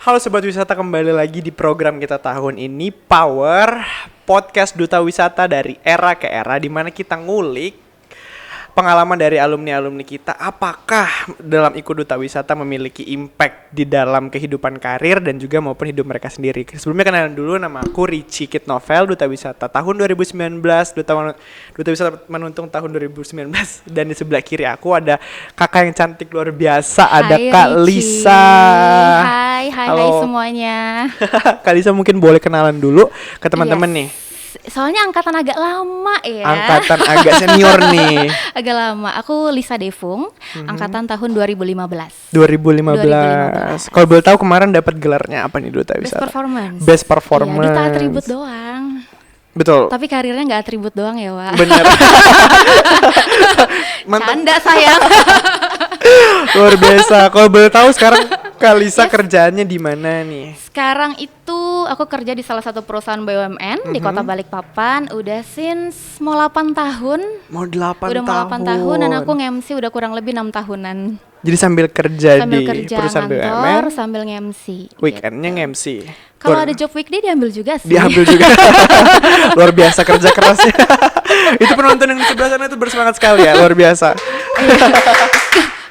Halo Sobat Wisata, kembali lagi di program kita tahun ini, Power Podcast Duta Wisata dari era ke era, di mana kita ngulik pengalaman dari alumni-alumni kita, apakah dalam ikut Duta Wisata memiliki impact di dalam kehidupan karir dan juga maupun hidup mereka sendiri. Sebelumnya kenalan dulu, nama aku Richie Kit Novel, Duta Wisata tahun 2019, Duta Wisata Menuntung tahun 2019. Dan di sebelah kiri aku ada kakak yang cantik luar biasa, ada Kak Richie. Lisa. Hai Halo. semuanya. Kak Lisa mungkin boleh kenalan dulu ke teman-teman Yes. nih. Soalnya angkatan agak lama ya. Angkatan agak senior nih. Agak lama. Aku Lisa Devung, angkatan tahun 2015. 2015. Kalau boleh tahu kemarin dapat gelarnya apa nih Duta Best Wisata? performance. Best performance. Iya, duta atribut doang. Betul. Tapi karirnya nggak atribut doang ya, Wak. Bener. Mantap. Canda sayang. Luar biasa. Kalau boleh tahu sekarang Kak Lisa kerjaannya di mana nih? Sekarang itu aku kerja di salah satu perusahaan BUMN di Kota Balikpapan. Udah since mau 8 tahun. Mau 8 Udah tahun. mau 8 tahun dan aku nge-MC udah kurang lebih 6 tahunan. Jadi sambil kerja Sambil di kerja perusahaan kantor, BUMN, sambil nge-MC. weekendnya gitu. nge-MC. Kalau ada job weekday diambil juga sih. Diambil juga. Luar biasa kerja kerasnya. Itu penonton yang di sebelah sana itu bersemangat sekali ya, luar biasa.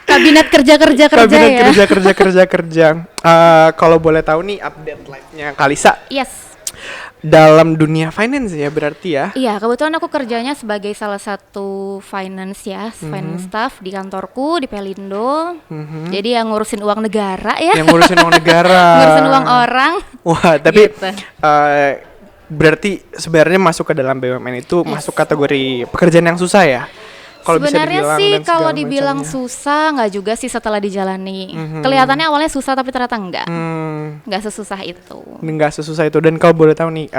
Kabinet kerja Kabinet ya. kerja. Kalau boleh tahu nih update live-nya Kak Lisa Yes. dalam dunia finance ya berarti ya. Iya, kebetulan aku kerjanya sebagai salah satu finance ya, finance staff di kantorku di Pelindo. Jadi yang ngurusin uang negara ya. Yang ngurusin uang negara. Ngurusin uang orang. Wah, tapi Gitu. berarti sebenarnya masuk ke dalam BUMN itu masuk kategori pekerjaan yang susah ya? Kalau bisa Sebenarnya dibilang sih dan kalau segala dibilang macamnya. susah nggak juga sih setelah dijalani. Kelihatannya awalnya susah tapi ternyata enggak. Nggak sesusah itu. Nggak sesusah itu. Dan kalau boleh tahu nih,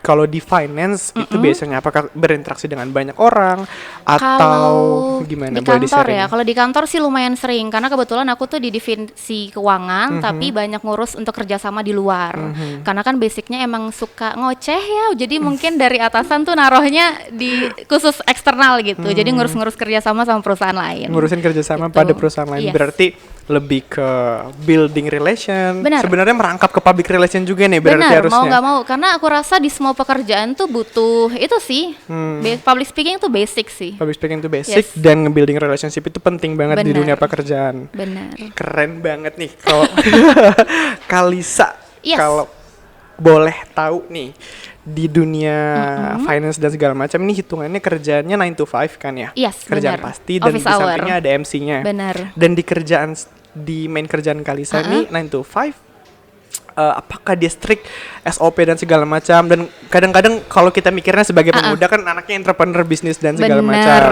kalau di finance itu biasanya apakah berinteraksi dengan banyak orang atau Kalau gimana? di Boleh kantor di-sharing? ya, kalau di kantor sih lumayan sering karena kebetulan aku tuh di divisi keuangan tapi banyak ngurus untuk kerjasama di luar. Karena kan basicnya emang suka ngoceh ya, jadi mungkin dari atasan tuh naruhnya di khusus eksternal gitu. Jadi ngurus-ngurus kerjasama sama perusahaan lain. Ngurusin kerjasama Gitu. pada perusahaan lain. Yes. Berarti lebih ke building relation. Benar. Sebenarnya merangkap ke public relation juga nih berarti Benar, harusnya. mau nggak mau karena aku rasa di semua pekerjaan tuh butuh itu sih. Public speaking itu basic sih. Public speaking itu basic Yes. dan building relationship itu penting banget di Benar. dunia pekerjaan. Benar. Keren banget nih kalau Kalisa. Yes. Kalau boleh tahu nih di dunia finance dan segala macam ini hitungannya kerjaannya 9 to 5 kan ya? Yes, Kerjaan benar. pasti dan Office di hour. sampingnya ada MC-nya. Benar. Dan di kerjaan di main kerjaan Kalisa nih 9 to 5 apakah dia strict SOP dan segala macam, dan kadang-kadang kalau kita mikirnya sebagai pemuda kan anaknya entrepreneur bisnis dan segala Bener. macam,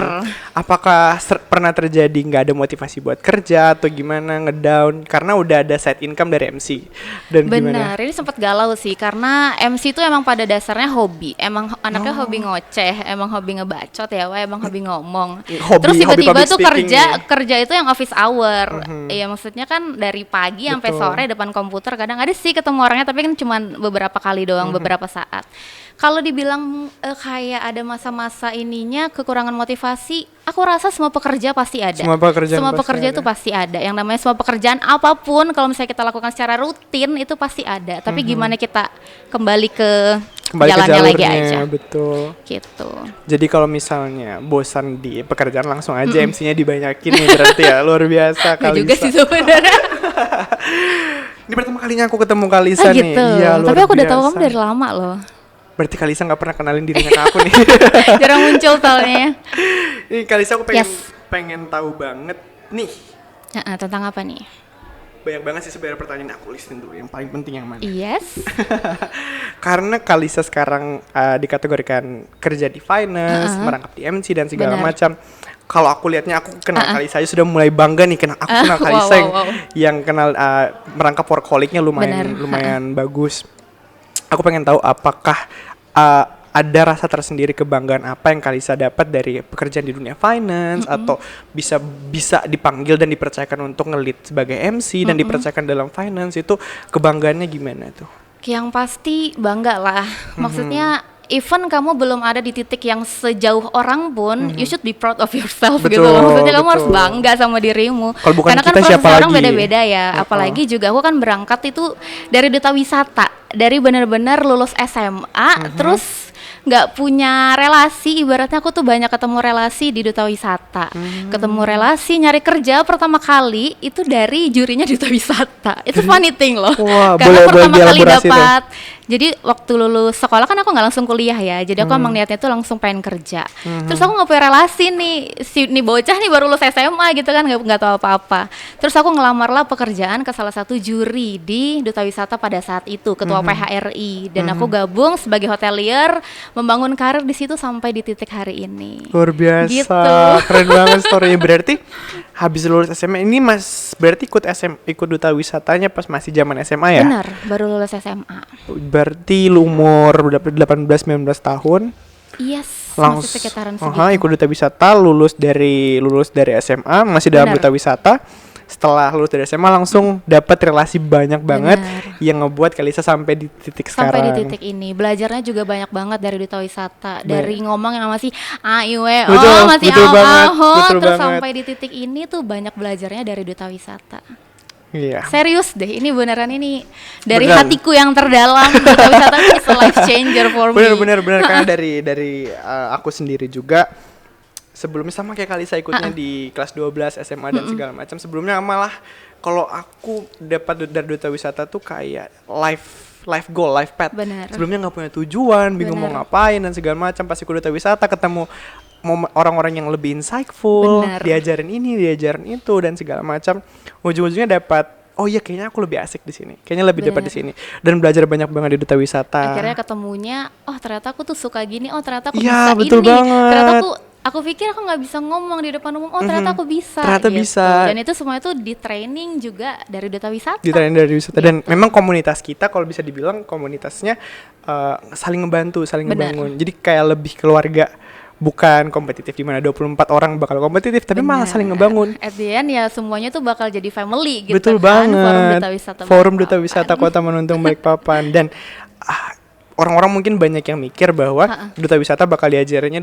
apakah pernah terjadi nggak ada motivasi buat kerja atau gimana, ngedown karena udah ada side income dari MC dan gimana? Benar, ini sempat galau sih karena MC itu emang pada dasarnya hobi, emang anaknya hobi ngoceh, emang hobi ngebacot ya, Wak, emang hobi ngomong. Hobi- Terus hobi tiba-tiba public tuh speaking kerja itu yang office hour. Iya, maksudnya kan dari pagi sampai Betul. sore depan komputer, kadang ada sih ketemu orangnya tapi kan cuma beberapa kali doang, beberapa saat. Kalau dibilang kayak ada masa-masa ininya kekurangan motivasi, aku rasa semua pekerja pasti ada. Semua pekerjaan Semua pasti pekerja ada. itu pasti ada. Yang namanya semua pekerjaan apapun kalau misalnya kita lakukan secara rutin itu pasti ada. Tapi gimana kita kembali ke Kembali ke jalannya lagi jalurnya, aja. betul. Gitu. Jadi kalau misalnya bosan di pekerjaan langsung aja MC-nya dibanyakin nih berarti ya, luar biasa Nggak Kalisa. juga sih sebenarnya. Ini pertama kalinya aku ketemu Kalisa Ah, nih. gitu. Iya, luar Tapi aku udah tahu biasa. kamu dari lama loh. Berarti Kalisa nggak pernah kenalin dirinya ke aku nih. Jarang muncul soalnya. Ini Kalisa aku pengen Yes. pengen tahu banget nih. Tentang apa nih? Banyak banget sih sebenarnya pertanyaan, aku listin dulu yang paling penting yang mana. Yes. Karena Kalisa sekarang dikategorikan kerja di finance, merangkap di MC dan segala Benar. macam. Kalau aku lihatnya, aku kenal Kalisa aja sudah mulai bangga nih, aku kenal Kalisa yang kenal merangkap workaholic-nya Benar. lumayan bagus. Aku pengen tahu apakah ada rasa tersendiri, kebanggaan apa yang Kalisa dapat dari pekerjaan di dunia finance, atau bisa dipanggil dan dipercayakan untuk nge-lead sebagai MC dan dipercayakan dalam finance, itu kebanggaannya gimana tuh? Yang pasti bangga lah. Maksudnya even kamu belum ada di titik yang sejauh orang pun, you should be proud of yourself Betul, gitu loh. Maksudnya kamu harus betul. bangga sama dirimu. Kalau bukan Karena kan kita, proses siapa orang lagi? beda-beda ya. Apalagi juga aku kan berangkat itu dari duta wisata, dari benar-benar lulus SMA, terus nggak punya relasi, ibaratnya aku tuh banyak ketemu relasi di duta wisata, ketemu relasi, nyari kerja pertama kali itu dari jurinya duta wisata. Itu funny thing loh. Wah, Karena boleh pertama kali dielaborasi tuh. dapat, jadi waktu lulus sekolah kan aku nggak langsung kuliah ya, jadi aku emang niatnya tuh langsung pengen kerja. Terus aku nggak punya relasi nih, nih bocah nih baru lulus SMA gitu kan, nggak tahu apa-apa. Terus aku ngelamarlah pekerjaan ke salah satu juri di duta wisata pada saat itu, ketua PHRI, dan aku gabung sebagai hotelier, membangun karir di situ sampai di titik hari ini. Luar biasa, Gitu. keren banget story-nya. Berarti habis lulus SMA ini berarti ikut duta wisatanya pas masih zaman SMA ya? Benar, baru lulus SMA. Berarti lu umur 18-19 tahun Yes, langsung masih sekitaran segitu. ikut duta wisata, lulus dari SMA, masih dalam Benar. duta wisata. Setelah lulus dari SMA langsung dapat relasi banyak banget Benar. yang ngebuat Kalisa sampai di titik Sampai sekarang. di titik ini. Belajarnya juga banyak banget dari duta wisata. Dari ngomong yang masih aiwe, Betul, masih betul banget, betul terus banget. sampai di titik ini tuh banyak belajarnya dari duta wisata. Iya. Serius deh, ini beneran ini dari Beneran. hatiku yang terdalam. Duta wisata is a life changer for me. Bener karena dari aku sendiri juga sebelumnya sama kayak Kalisa ikutnya di kelas 12 SMA dan segala macam. Sebelumnya malah kalau aku dapat dari duta wisata tuh kayak life goal, life path. Bener. Sebelumnya nggak punya tujuan, bingung mau Bener. ngapain dan segala macam. Pas ikut duta wisata ketemu orang-orang yang lebih insightful, Bener. diajarin ini, diajarin itu dan segala macam. Ujung-ujungnya dapat, oh iya kayaknya aku lebih asik di sini. Kayaknya lebih dapat di sini. Dan belajar banyak banget di duta wisata. Akhirnya ketemunya, oh ternyata aku tuh suka gini, oh ternyata aku Iya, bisa betul ini. banget. Ternyata aku pikir aku nggak bisa ngomong di depan umum, oh ternyata aku bisa. Ternyata gitu. bisa. Dan itu semua itu di training juga dari duta wisata. Ditanya dari wisata dan memang komunitas kita kalau bisa dibilang komunitasnya saling ngebantu, saling Benar. ngebangun. Jadi kayak lebih keluarga, bukan kompetitif di mana 24 orang bakal kompetitif, tapi malah Benar. saling ngebangun. At the end ya semuanya tuh bakal jadi family gitu. Betul kan. banget. Forum duta wisata. Forum Balikpapan. Duta Wisata Kota Menuntung Balikpapan dan orang-orang mungkin banyak yang mikir bahwa duta wisata bakal diajarinnya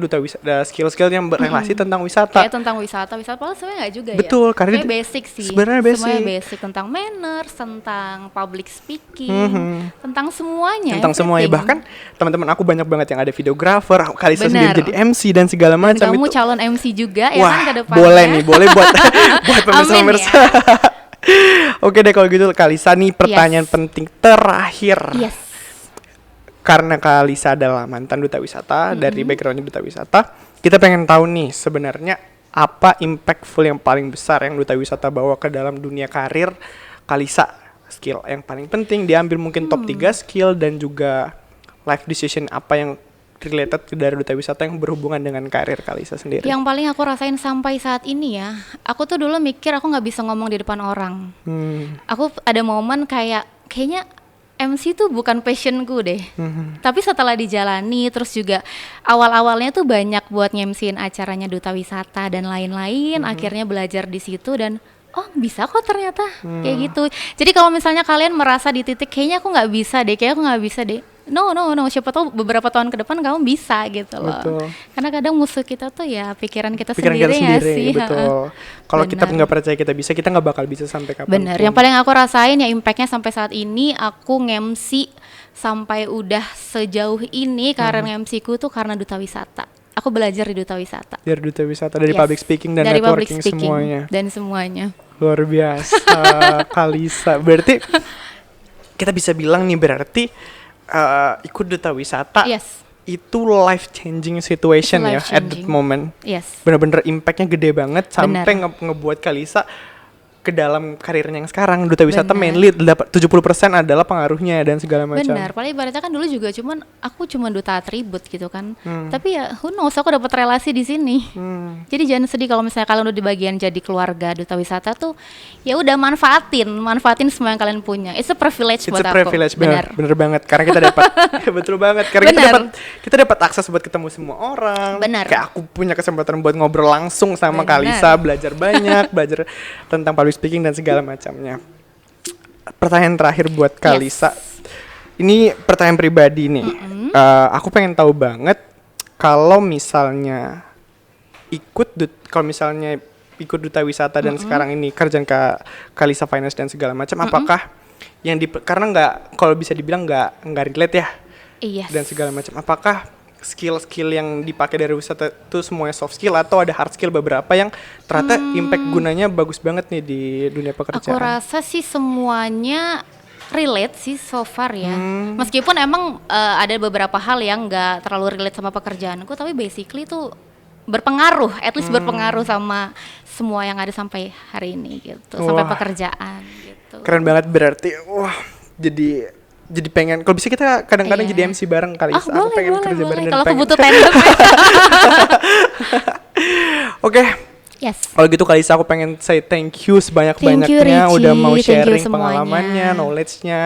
skill-skill yang berrelasi tentang wisata. Kayak tentang wisata padahal sebenarnya nggak juga Betul, ya. karena Sebenarnya basic sih. sebenarnya basic. Semuanya basic tentang manners, tentang public speaking, tentang semuanya. Tentang semuanya, everything. bahkan teman-teman aku banyak banget yang ada videografer, Kalisa sendiri Benar. jadi MC dan segala Dan macam kamu itu. calon MC juga ya Wah, kan ke depannya. boleh nih, boleh buat buat Amin pemirsa-pemirsa. Oke deh kalau gitu Kalisa nih pertanyaan Yes. penting terakhir. Yes. Karena Kalisa adalah mantan duta wisata, dari backgroundnya duta wisata, kita pengen tahu nih sebenarnya apa impactful yang paling besar yang duta wisata bawa ke dalam dunia karir Kalisa. Skill yang paling penting diambil mungkin top 3 skill dan juga life decision apa yang related dari duta wisata yang berhubungan dengan karir Kalisa sendiri. Yang paling aku rasain sampai saat ini ya, aku tuh dulu mikir aku nggak bisa ngomong di depan orang. Aku ada momen kayaknya MC tuh bukan passionku deh. Tapi setelah dijalani terus juga awal-awalnya tuh banyak buat nge-MC-in acaranya duta wisata dan lain-lain, akhirnya belajar di situ dan oh bisa kok ternyata kayak gitu. Jadi kalau misalnya kalian merasa di titik kayaknya aku nggak bisa deh, no, siapa tahu beberapa tahun ke depan kamu bisa gitu loh. Betul. Karena kadang musuh kita tuh ya pikiran kita Pikiran sendiri, kita ya sendiri, sih. betul. Kalau kita Benar. nggak percaya kita nggak bakal bisa sampai kapan. Bener, yang paling aku rasain ya impactnya sampai saat ini aku nge-MC sampai udah sejauh ini karir nge-MC ku tuh karena duta wisata. Aku belajar di duta wisata. Dari duta wisata, dari Yes. public speaking dan Dari public networking speaking semuanya. dan semuanya. Luar biasa Kalisa. Berarti kita bisa bilang nih berarti ikut duta wisata Yes, itu life changing situation Itu ya life at that changing. moment. yes. Bener-bener impactnya gede banget sampai Benar. ngebuat Kalisa ke dalam karirnya yang sekarang. Duta wisata Benar. mainly 70% adalah pengaruhnya dan segala macam. Benar, paling ibaratnya kan dulu juga aku cuma duta atribut gitu kan. Tapi ya who knows aku dapat relasi di sini. Jadi jangan sedih kalau misalnya kalian udah di bagian jadi keluarga duta wisata tuh ya udah manfaatin semua yang kalian punya. It's a privilege It's buat a aku. privilege, bener banget. Karena kita dapat, betul banget. Karena kita dapat akses buat ketemu semua orang. Benar. Kayak aku punya kesempatan buat ngobrol langsung sama Benar. Kalisa, belajar banyak, belajar tentang public speaking dan segala macamnya. Pertanyaan terakhir buat Kalisa. Ini pertanyaan pribadi nih. aku pengen tahu banget kalau misalnya kalau misalnya ikut duta wisata dan sekarang ini kerjaan ke Kalisa Finance dan segala macam, apakah yang karena nggak, kalau bisa dibilang nggak relate ya, Iya. dan segala macam, apakah skill-skill yang dipakai dari wisata itu semuanya soft skill atau ada hard skill beberapa yang ternyata impact gunanya bagus banget nih di dunia Aku pekerjaan? rasa sih semuanya relate sih so far ya. Meskipun emang ada beberapa hal yang nggak terlalu relate sama pekerjaanku, tapi basically itu berpengaruh, at least berpengaruh sama semua yang ada sampai hari ini gitu, sampai Wah. pekerjaan gitu. Keren banget berarti. Wah, jadi pengen, kalau bisa kita kadang-kadang Iya. jadi MC bareng kali. Oh, Aku pengen kerja bareng dan Kalau aku pengen. butuh tandem ya. Oke, Yes. kalau gitu Kalisa aku pengen say thank you Thank you, sebanyak-banyaknya Richie. udah mau Thank you sharing semuanya. pengalamannya, knowledge-nya.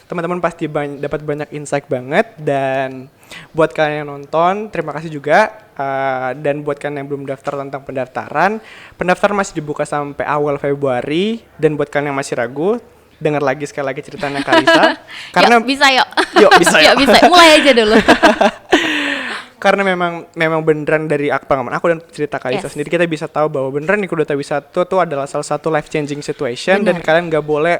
Teman-teman pasti dapat banyak insight banget, dan buat kalian yang nonton terima kasih juga. Dan buat kalian yang belum daftar tentang pendaftaran masih dibuka sampai awal Februari, dan buat kalian yang masih ragu, dengar lagi sekali lagi ceritanya Kalisa karena Yuk, bisa yuk. Yuk, bisa yuk. Yuk, bisa. Mulai aja dulu. karena memang beneran dari pengalaman aku dan cerita Kalisa Yes. sendiri, kita bisa tahu bahwa beneran ikut duta wisata itu adalah salah satu life changing situation. Dan Bener. kalian nggak boleh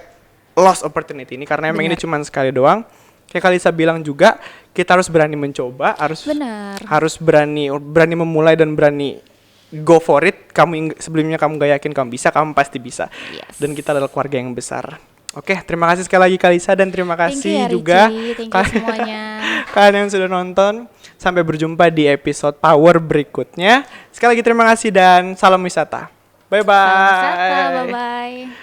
lost opportunity ini, karena emang ini Bener. cuma sekali doang. Kayak Kalisa bilang juga, kita harus berani mencoba, Benar. harus berani memulai dan berani go for it. Sebelumnya kamu gak yakin kamu bisa, kamu pasti bisa. Yes. Dan kita adalah keluarga yang besar. Oke, terima kasih sekali lagi Kalisa, dan terima Thank you kasih ya, juga Richie. Thank you semuanya. kalian yang sudah nonton. Sampai berjumpa di episode Power berikutnya. Sekali lagi terima kasih dan salam wisata. Bye bye. Salam wisata, bye-bye.